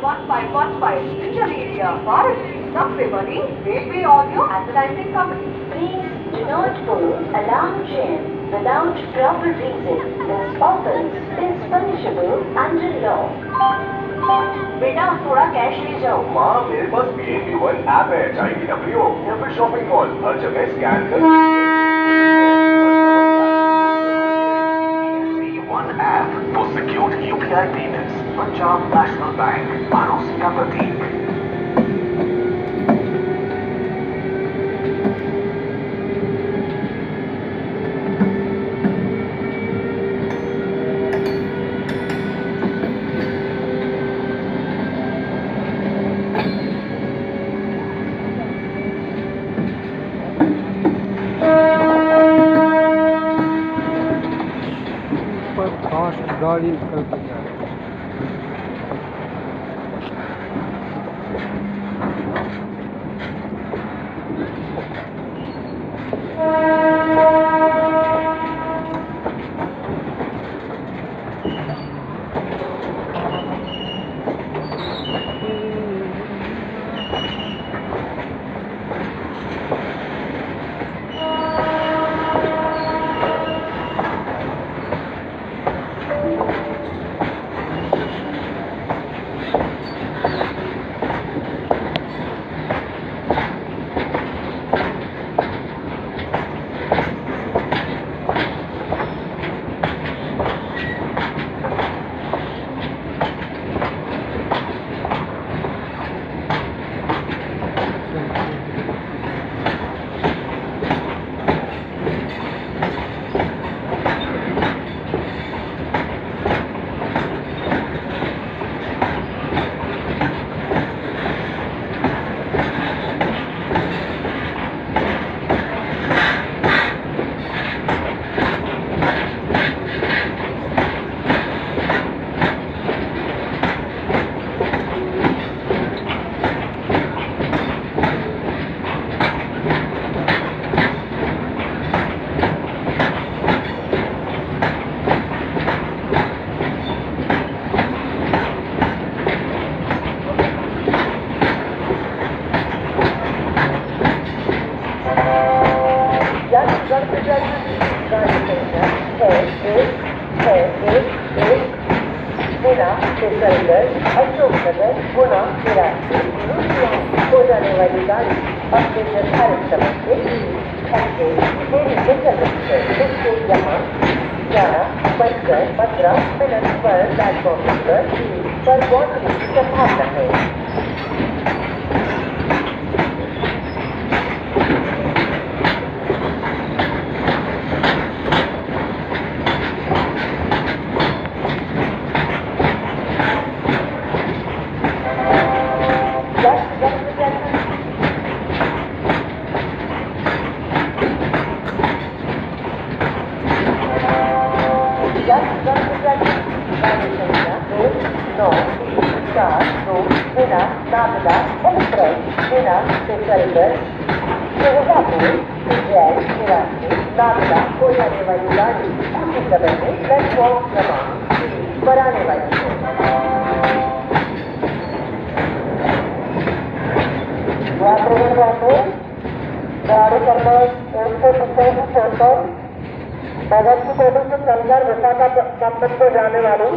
1515 Intermedia Bhari. Subway Bhari, Railway Audio Advertising Company. Please do not pull a long chain without proper reason. This offense is punishable under law. बेटा थोड़ा cash ले जाओ। माँ मेरे पास BNB1 app है, चाहे W या फिर शॉपिंग मॉल, हर जगह स्कैन कर BNB1 app for secured UPI payments. Punjab national bank, भरोसे का प्रतीक। फास्ट गाड़ी निकल के जा रही है। अशोकनगर गुना तिरासी हो जाने वाली गाड़ी अपने निर्धारित समय से घंटे देरी से चल रही है। इससे यहाँ 11:15 पर प्लेटफॉर्म नंबर 3 पर पहुंचने की संभावना है। नागदा एक्सप्रेस बिना से चलकर नागदा हो जाने वाली गाड़ी उसी समय में प्लेटफॉर्म क्रमांक 3 पर आने वाली है। यात्रीगण गाड़ी नंबर 195 छोड़कर नगर की टेबल से चलकर विशाखापट्टनम को जाने वाली